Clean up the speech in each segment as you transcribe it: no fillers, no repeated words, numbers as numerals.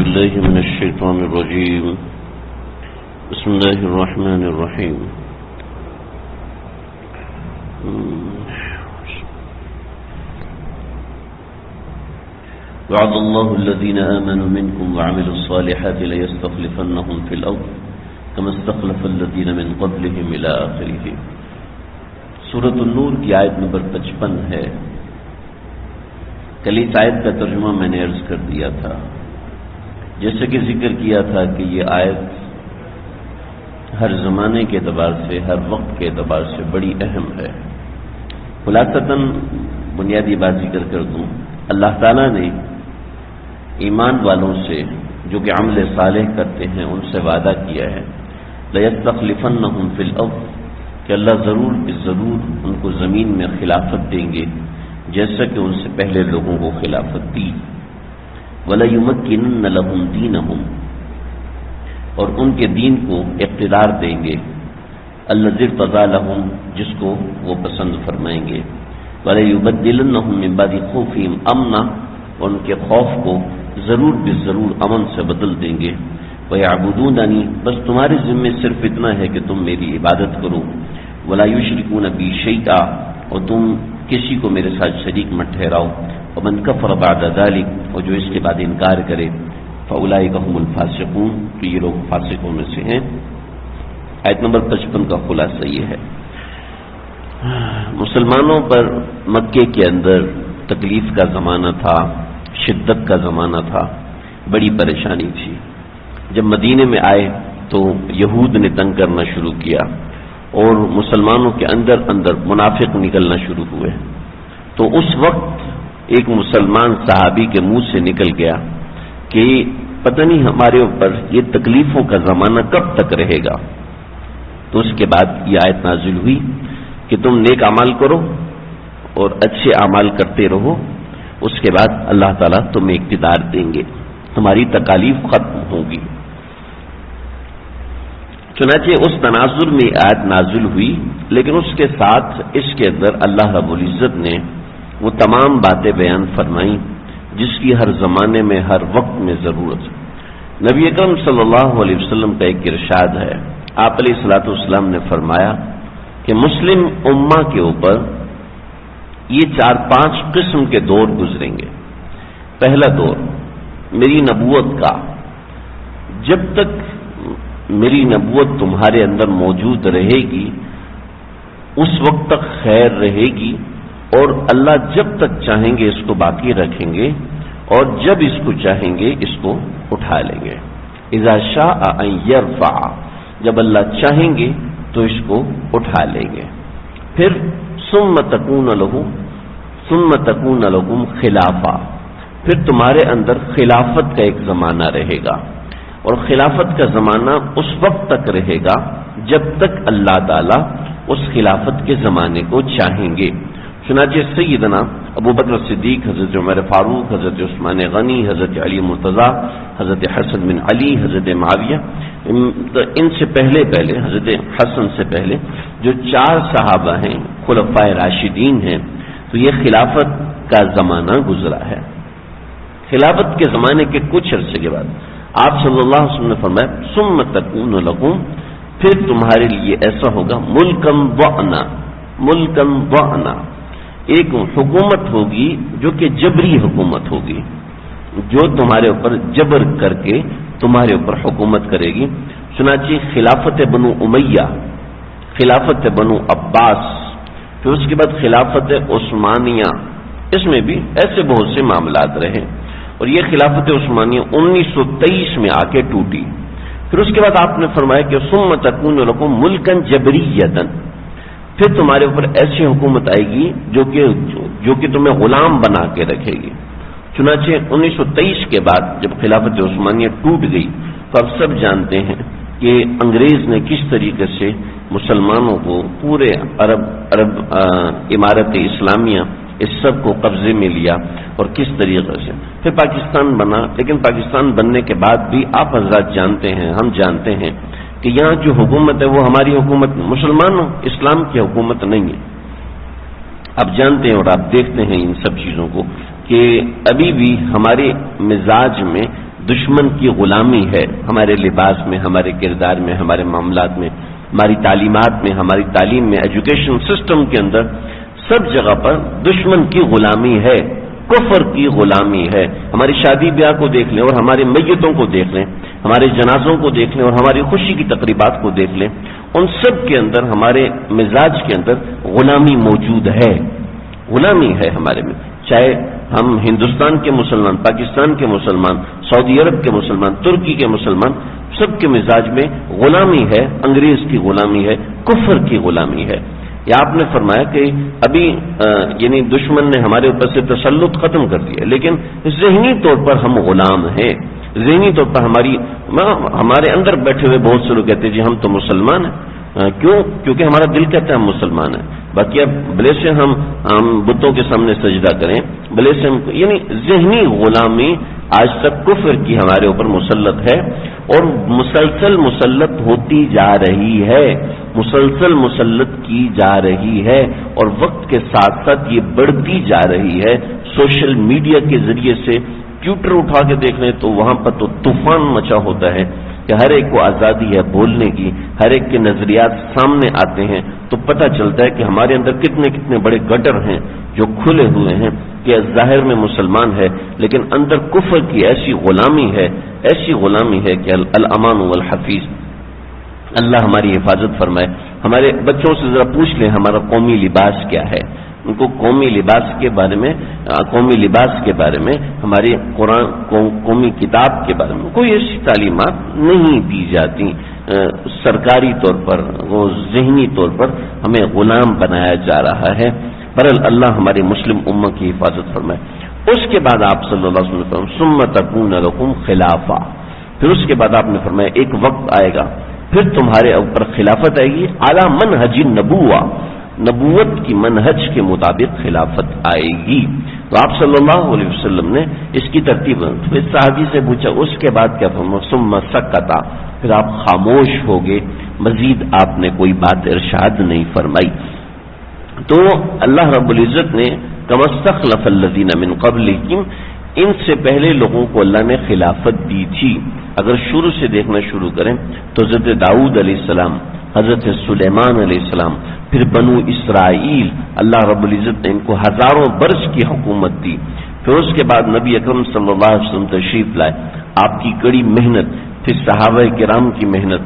بالله من الشيطان الرجيم بسم الله الرحمن الرحيم وعد الله الذين آمنوا منكم وعملوا الصالحات ليستخلفنهم في الأرض كما استخلف الذين من قبلهم إلى آخره. سورۃ النور کی آیت نمبر 55 ہے. کل اس آیت کا ترجمہ میں نے عرض کر دیا تھا، جیسے کہ ذکر کیا تھا کہ یہ آیت ہر زمانے کے اعتبار سے، ہر وقت کے اعتبار سے بڑی اہم ہے. خلاصتاً بنیادی بات ذکر کر دوں، اللہ تعالیٰ نے ایمان والوں سے جو کہ عمل صالح کرتے ہیں ان سے وعدہ کیا ہے لَيَسْتَخْلِفَنَّهُمْ فِي الْأَرْضِ کہ اللہ ضرور ان کو زمین میں خلافت دیں گے جیسا کہ ان سے پہلے لوگوں کو خلافت دی. وَلَيُمَكِّنَنَّ لَهُمْ دِينَهُمْ اور ان کے دین کو اقتدار دیں گے الَّذِي ارْتَضَىٰ لَهُمْ جس کو وہ پسند فرمائیں گے. وَلَيُبَدِّلَنَّهُمْ مِن بَعْدِ خَوْفِهِمْ أَمْنًا اور ان کے خوف کو ضرور امن سے بدل دیں گے. وَيَعْبُدُونَنِي بس تمہارے ذمے صرف اتنا ہے کہ تم میری عبادت کرو. وَلَا يُشْرِكُونَ بِي شَيْئًا اور تم کسی کو میرے ساتھ شریک مت ٹھہراؤ. وَمَنْ كَفَرَ بَعْدَ ذَلِكَ اور جو اس کے بعد انکار کرے فَأُولَئِكَ هُمُ الْفَاسِقُونَ تو یہ لوگ فاسقوں میں سے ہیں. آیت نمبر 55 کا خلاصہ یہ ہے. مسلمانوں پر مکے کے اندر تکلیف کا زمانہ تھا، شدت کا زمانہ تھا، بڑی پریشانی تھی. جب مدینے میں آئے تو یہود نے تنگ کرنا شروع کیا اور مسلمانوں کے اندر منافق نکلنا شروع ہوئے. تو اس وقت ایک مسلمان صحابی کے منہ سے نکل گیا کہ پتہ نہیں ہمارے اوپر یہ تکلیفوں کا زمانہ کب تک رہے گا. تو اس کے بعد یہ آیت نازل ہوئی کہ تم نیک اعمال کرو اور اچھے اعمال کرتے رہو، اس کے بعد اللہ تعالیٰ تمہیں اقتدار دیں گے، تمہاری تکالیف ختم ہوگی. چنانچہ اس تناظر میں آیت نازل ہوئی، لیکن اس کے ساتھ اس کے اندر اللہ رب العزت نے وہ تمام باتیں بیان فرمائیں جس کی ہر زمانے میں، ہر وقت میں ضرورت ہے. نبی اکرم صلی اللہ علیہ وسلم کا ایک ارشاد ہے، آپ علیہ الصلوۃ والسلام نے فرمایا کہ مسلم امہ کے اوپر یہ 4-5 قسم کے دور گزریں گے. پہلا دور میری نبوت کا، جب تک میری نبوت تمہارے اندر موجود رہے گی اس وقت تک خیر رہے گی، اور اللہ جب تک چاہیں گے اس کو باقی رکھیں گے، اور جب اس کو چاہیں گے اس کو اٹھا لیں گے. اذا شاء ان يرفع جب اللہ چاہیں گے تو اس کو اٹھا لیں گے. پھر ثم تکون لکم خلافہ پھر تمہارے اندر خلافت کا ایک زمانہ رہے گا، اور خلافت کا زمانہ اس وقت تک رہے گا جب تک اللہ تعالیٰ اس خلافت کے زمانے کو چاہیں گے. چنانچہ سیدنا ابو بکر صدیق، حضرت عمر فاروق، حضرت عثمان غنی، حضرت علی مرتضیٰ، حضرت حسن بن علی، حضرت معاویہ، ان سے پہلے حضرت حسن سے پہلے جو 4 صحابہ ہیں خلفائے راشدین ہیں، تو یہ خلافت کا زمانہ گزرا ہے. خلافت کے زمانے کے کچھ عرصے کے بعد آپ صلی اللہ علیہ وسلم نے فرمایا ثم تکون لکم پھر تمہارے لیے ایسا ہوگا ملکن ضعنا ایک حکومت ہوگی جو کہ جبری حکومت ہوگی، جو تمہارے اوپر جبر کر کے تمہارے اوپر حکومت کرے گی. چنانچہ خلافت بنو امیہ، خلافت بنو عباس، پھر اس کے بعد خلافت عثمانیہ، اس میں بھی ایسے بہت سے معاملات رہے، اور یہ خلافت عثمانیہ 1923 میں آ کے ٹوٹی. پھر اس کے بعد آپ نے فرمایا کہ ثم تکون لکم ملکن جبریۃ پھر تمہارے اوپر ایسی حکومت آئے گی جو کہ تمہیں غلام بنا کے رکھے گی. چنانچہ 1923 کے بعد جب خلافت عثمانیہ ٹوٹ گئی تو آپ سب جانتے ہیں کہ انگریز نے کس طریقے سے مسلمانوں کو پورے عرب امارت اسلامیہ اس سب کو قبضے میں لیا، اور کس طریقے سے پھر پاکستان بنا. لیکن پاکستان بننے کے بعد بھی آپ حضرات جانتے ہیں، ہم جانتے ہیں کہ یہاں جو حکومت ہے وہ ہماری حکومت، مسلمانوں اسلام کی حکومت نہیں ہے. آپ جانتے ہیں اور آپ دیکھتے ہیں ان سب چیزوں کو کہ ابھی بھی ہمارے مزاج میں دشمن کی غلامی ہے ہمارے لباس میں، ہمارے کردار میں، ہمارے معاملات میں، ہماری تعلیمات میں، ہماری تعلیم میں، ایجوکیشن سسٹم کے اندر سب جگہ پر دشمن کی غلامی ہے، کفر کی غلامی ہے. ہماری شادی بیاہ کو دیکھ لیں اور ہماری میتوں کو دیکھ لیں، ہمارے جنازوں کو دیکھ لیں اور ہماری خوشی کی تقریبات کو دیکھ لیں، ان سب کے اندر ہمارے مزاج کے اندر غلامی موجود ہے. غلامی ہے ہمارے میں، چاہے ہم ہندوستان کے مسلمان، پاکستان کے مسلمان، سعودی عرب کے مسلمان، ترکی کے مسلمان، سب کے مزاج میں غلامی ہے، انگریز کی غلامی ہے، کفر کی غلامی ہے. یا آپ نے فرمایا کہ ابھی یعنی دشمن نے ہمارے اوپر سے تسلط ختم کر دیا، لیکن ذہنی طور پر ہم غلام ہیں. ذہنی طور پر ہمارے اندر بیٹھے ہوئے بہت سے لوگ کہتے ہیں جی ہم تو مسلمان ہیں. کیوں؟ کیونکہ ہمارا دل کہتا ہے ہم مسلمان ہیں. باقی اب بلے سے ہم بتوں کے سامنے سجدہ کریں، بلے سے ہم یعنی ذہنی غلامی آج تک کفر کی ہمارے اوپر مسلط ہے اور مسلسل مسلط ہوتی جا رہی ہے، مسلسل مسلط کی جا رہی ہے اور وقت کے ساتھ ساتھ یہ بڑھتی جا رہی ہے. سوشل میڈیا کے ذریعے سے ٹویٹر اٹھا کے دیکھ لیں تو وہاں پر تو طوفان مچا ہوتا ہے کہ ہر ایک کو آزادی ہے بولنے کی، ہر ایک کے نظریات سامنے آتے ہیں تو پتہ چلتا ہے کہ ہمارے اندر کتنے کتنے بڑے گٹر ہیں جو کھلے ہوئے ہیں کہ ظاہر میں مسلمان ہے لیکن اندر کفر کی ایسی غلامی ہے کہ الامان والحفیظ. اللہ ہماری حفاظت فرمائے. ہمارے بچوں سے ذرا پوچھ لیں ہمارا قومی لباس کیا ہے، ان کو قومی لباس کے بارے میں ہماری قرآن قومی کتاب کے بارے میں کوئی ایسی تعلیمات نہیں دی جاتی. سرکاری طور پر وہ ذہنی طور پر ہمیں غلام بنایا جا رہا ہے. برحال اللہ ہماری مسلم امت کی حفاظت فرمائے. اس کے بعد آپ صلی اللہ علیہ وسلم ثم تکون لکم خلافہ، پھر اس کے بعد آپ نے فرمایا ایک وقت آئے گا پھر تمہارے اوپر خلافت آئے گی، اعلی منہج نبوہ، نبوت کی منہج کے مطابق خلافت آئے گی. تو آپ صلی اللہ علیہ وسلم نے اس کی ترتیب اس صحابی سے پوچھا اس کے بعد کیا فرمایا؟ ثم سکتا، پھر آپ خاموش ہو گئے، مزید آپ نے کوئی بات ارشاد نہیں فرمائی. تو اللہ رب العزت نے کما استخلف الذین من قبلکم، ان سے پہلے لوگوں کو اللہ نے خلافت دی تھی. اگر شروع سے دیکھنا شروع کریں تو حضرت داؤد علیہ السلام، حضرت سلیمان علیہ السلام، پھر بنو اسرائیل، اللہ رب العزت نے ان کو ہزاروں برس کی حکومت دی. پھر اس کے بعد نبی اکرم صلی اللہ علیہ وسلم تشریف لائے، آپ کی کڑی محنت، پھر صحابہ کرام کی محنت،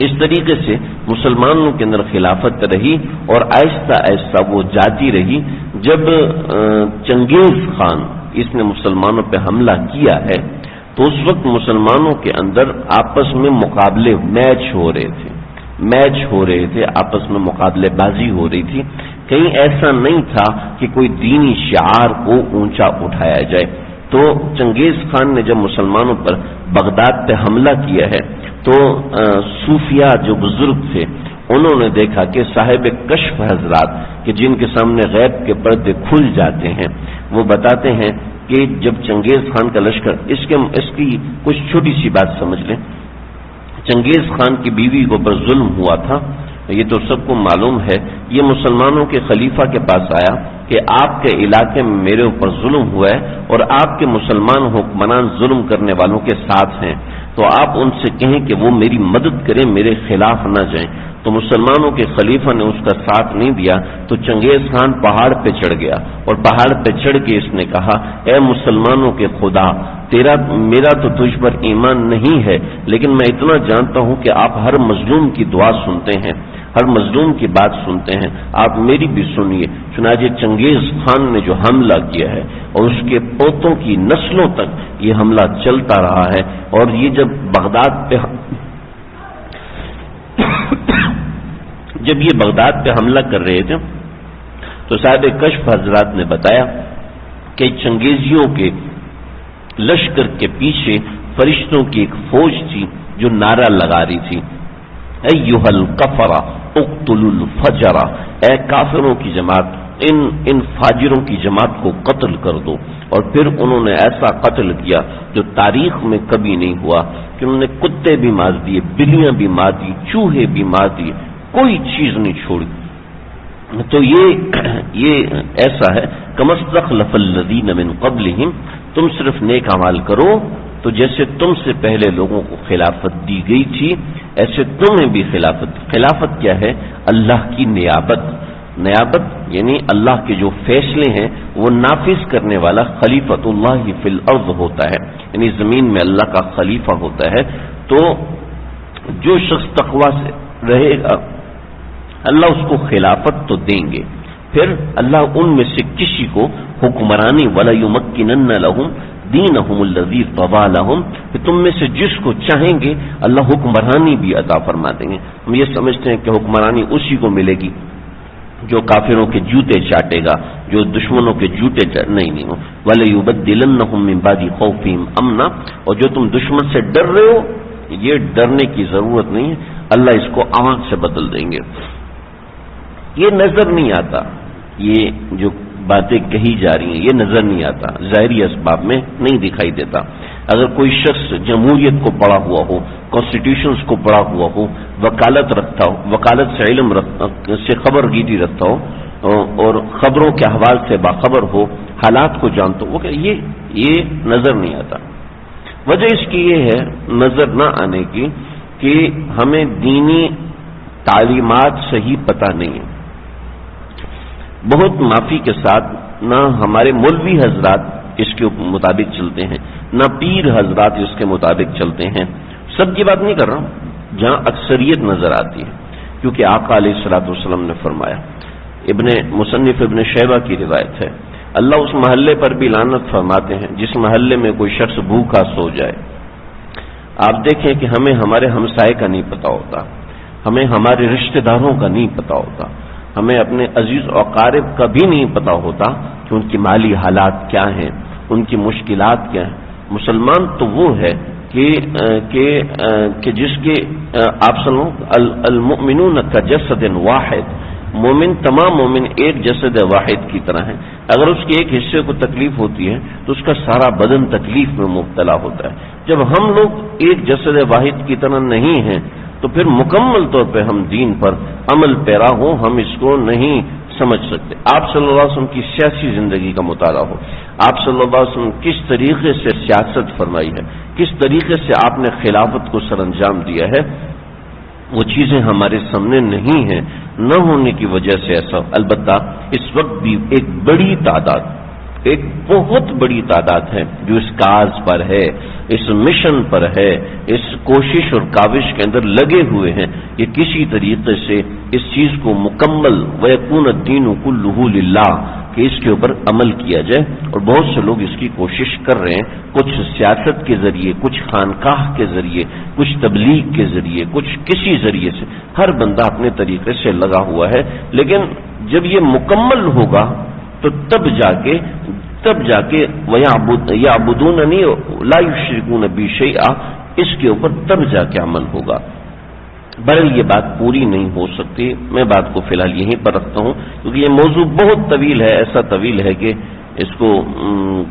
اس طریقے سے مسلمانوں کے اندر خلافت رہی اور آہستہ آہستہ وہ جاتی رہی. جب چنگیز خان اس نے مسلمانوں پہ حملہ کیا ہے تو اس وقت مسلمانوں کے اندر آپس میں مقابلے میچ ہو رہے تھے، آپس میں مقابلے بازی ہو رہی تھی. کہیں ایسا نہیں تھا کہ کوئی دینی شعار کو اونچا اٹھایا جائے. تو چنگیز خان نے جب مسلمانوں پر بغداد پہ حملہ کیا ہے تو صوفیاء جو بزرگ تھے انہوں نے دیکھا کہ صاحب کشف حضرات کہ جن کے سامنے غیب کے پردے کھل جاتے ہیں وہ بتاتے ہیں کہ جب چنگیز خان کا لشکر اس کی کچھ چھوٹی سی بات سمجھ لیں. چنگیز خان کی بیوی کو پر ظلم ہوا تھا، یہ تو سب کو معلوم ہے. یہ مسلمانوں کے خلیفہ کے پاس آیا کہ آپ کے علاقے میں میرے اوپر ظلم ہوا ہے اور آپ کے مسلمان حکمران ظلم کرنے والوں کے ساتھ ہیں، تو آپ ان سے کہیں کہ وہ میری مدد کریں، میرے خلاف نہ جائیں. تو مسلمانوں کے خلیفہ نے اس کا ساتھ نہیں دیا تو چنگیز خان پہاڑ پہ چڑھ گیا اور پہاڑ پہ چڑھ کے اس نے کہا اے مسلمانوں کے خدا، میرا تو تجھ پر ایمان نہیں ہے لیکن میں اتنا جانتا ہوں کہ آپ ہر مظلوم کی دعا سنتے ہیں، ہر مظلوم کی بات سنتے ہیں، آپ میری بھی سنیے. چنانچہ چنگیز خان نے جو حملہ کیا ہے اور اس کے پوتوں کی نسلوں تک یہ حملہ چلتا رہا ہے. اور یہ جب بغداد پہ حملہ کر رہے تھے تو صاحب کشف حضرات نے بتایا کہ چنگیزیوں کے لشکر کے پیچھے فرشتوں کی ایک فوج تھی جو نعرہ لگا رہی تھی ایھا الکفرہ اقتلوا الفجرہ، اے کافروں کی جماعت ان فاجروں کی جماعت کو قتل کر دو. اور پھر انہوں نے ایسا قتل کیا جو تاریخ میں کبھی نہیں ہوا کہ انہوں نے کتے بھی مار دیے، بلیاں بھی مار دی، چوہے بھی مار دیے، کوئی چیز نہیں چھوڑی. تو یہ ایسا ہے کما استخلف الذین من قبلہم، تم صرف نیک اعمال کرو تو جیسے تم سے پہلے لوگوں کو خلافت دی گئی تھی ایسے تمہیں بھی خلافت کیا ہے؟ اللہ کی نیابت یعنی اللہ کے جو فیصلے ہیں وہ نافذ کرنے والا خلیفۃ اللہ فی الارض ہوتا ہے، یعنی زمین میں اللہ کا خلیفہ ہوتا ہے۔ تو جو شخص تقوی سے رہے گا اللہ اس کو خلافت تو دیں گے، پھر اللہ ان میں سے کسی کو حکمرانی وَلَا يُمَكِّنَنَّ لَهُمْ دِينَهُمُ الَّذِي ارْتَضَىٰ لَهُمْ، کہ تم میں سے جس کو چاہیں گے اللہ حکمرانی بھی عطا فرما دیں گے۔ ہم یہ سمجھتے ہیں کہ حکمرانی اسی کو ملے گی جو کافروں کے جوتے چاٹے گا، جو دشمنوں کے جوتے نہیں وَلَيُبَدِّلَنَّهُم مِّن بَعْدِ خَوْفِهِمْ أَمْنًا، اور جو تم دشمن سے ڈر رہے ہو یہ ڈرنے کی ضرورت نہیں ہے، اللہ اس کو امن سے بدل دیں گے۔ یہ نظر نہیں آتا، یہ جو باتیں کہی جا رہی ہیں یہ نظر نہیں آتا، ظاہری اسباب میں نہیں دکھائی دیتا۔ اگر کوئی شخص جمہوریت کو پڑھا ہوا ہو، کانسٹیٹیوشنز کو پڑھا ہوا ہو، وکالت رکھتا ہو، وکالت سے علم سے خبر گیری رکھتا ہو اور خبروں کے احوال سے باخبر ہو، حالات کو جانتا ہو، یہ نظر نہیں آتا۔ وجہ اس کی یہ ہے نظر نہ آنے کی کہ ہمیں دینی تعلیمات صحیح پتہ نہیں ہے۔ بہت معافی کے ساتھ نہ ہمارے مولوی حضرات اس کے مطابق چلتے ہیں، نہ پیر حضرات اس کے مطابق چلتے ہیں۔ سب کی بات نہیں کر رہا ہوں، جہاں اکثریت نظر آتی ہے، کیونکہ آقا علیہ الصلوۃ والسلام نے فرمایا، مصنف ابن شیبہ کی روایت ہے، اللہ اس محلے پر بھی لعنت فرماتے ہیں جس محلے میں کوئی شخص بھوکا سو جائے۔ آپ دیکھیں کہ ہمیں ہمارے ہمسائے کا نہیں پتا ہوتا، ہمیں ہمارے رشتہ داروں کا نہیں پتا ہوتا، ہمیں اپنے عزیز و اقارب کا بھی نہیں پتا ہوتا کہ ان کی مالی حالات کیا ہیں، ان کی مشکلات کیا ہیں۔ مسلمان تو وہ ہے کہ جس کے آپ سنو المؤمنون کجسد واحد، تمام مومن ایک جسد واحد کی طرح ہیں۔ اگر اس کے ایک حصے کو تکلیف ہوتی ہے تو اس کا سارا بدن تکلیف میں مبتلا ہوتا ہے۔ جب ہم لوگ ایک جسد واحد کی طرح نہیں ہیں تو پھر مکمل طور پہ ہم دین پر عمل پیرا ہوں ہم اس کو نہیں سمجھ سکتے۔ آپ صلی اللہ علیہ وسلم کی سیاسی زندگی کا مطالعہ ہو، آپ صلی اللہ علیہ وسلم کس طریقے سے سیاست فرمائی ہے، کس طریقے سے آپ نے خلافت کو سر انجام دیا ہے، وہ چیزیں ہمارے سامنے نہیں ہیں، نہ ہونے کی وجہ سے ایسا۔ البتہ اس وقت بھی ایک بہت بڑی تعداد ہے جو اس کاز پر ہے، اس مشن پر ہے، اس کوشش اور کاوش کے اندر لگے ہوئے ہیں کہ کسی طریقے سے اس چیز کو مکمل وَيَكُونَ الدِّينُ كُلُّهُ لِلَّهِ کہ اس کے اوپر عمل کیا جائے، اور بہت سے لوگ اس کی کوشش کر رہے ہیں، کچھ سیاست کے ذریعے، کچھ خانقاہ کے ذریعے، کچھ تبلیغ کے ذریعے، کچھ کسی ذریعے سے، ہر بندہ اپنے طریقے سے لگا ہوا ہے۔ لیکن جب یہ مکمل ہوگا تو تب جا کے وَيَعْبُدُونَنِي لَا يُشْرِكُونَ بِي شَيْئًا، اس کے اوپر تب جا کے عمل ہوگا۔ بہرحال یہ بات پوری نہیں ہو سکتی، میں بات کو فی الحال یہیں پر رکھتا ہوں کیونکہ یہ موضوع بہت طویل ہے، ایسا طویل ہے کہ اس کو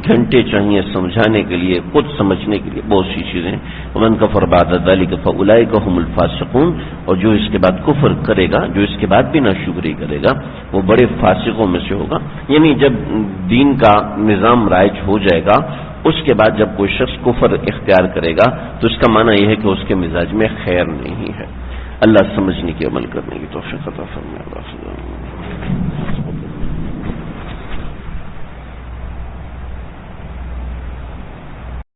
گھنٹے چاہیے سمجھانے کے لیے، خود سمجھنے کے لیے بہت سی چیزیں۔ وَمَنْ كَفَرَ بَعْدَ ذَلِكَ فَأُولَٰئِكَ هُمُ الْفَاسِقُونَ، اور جو اس کے بعد کفر کرے گا، جو اس کے بعد بھی ناشکری کرے گا، وہ بڑے فاسقوں میں سے ہوگا۔ یعنی جب دین کا نظام رائج ہو جائے گا اس کے بعد جب کوئی شخص کفر اختیار کرے گا تو اس کا معنی یہ ہے کہ اس کے مزاج میں خیر نہیں ہے۔ اللہ سمجھنے کی عمل کرنے کی توفیق عطا فرمائے۔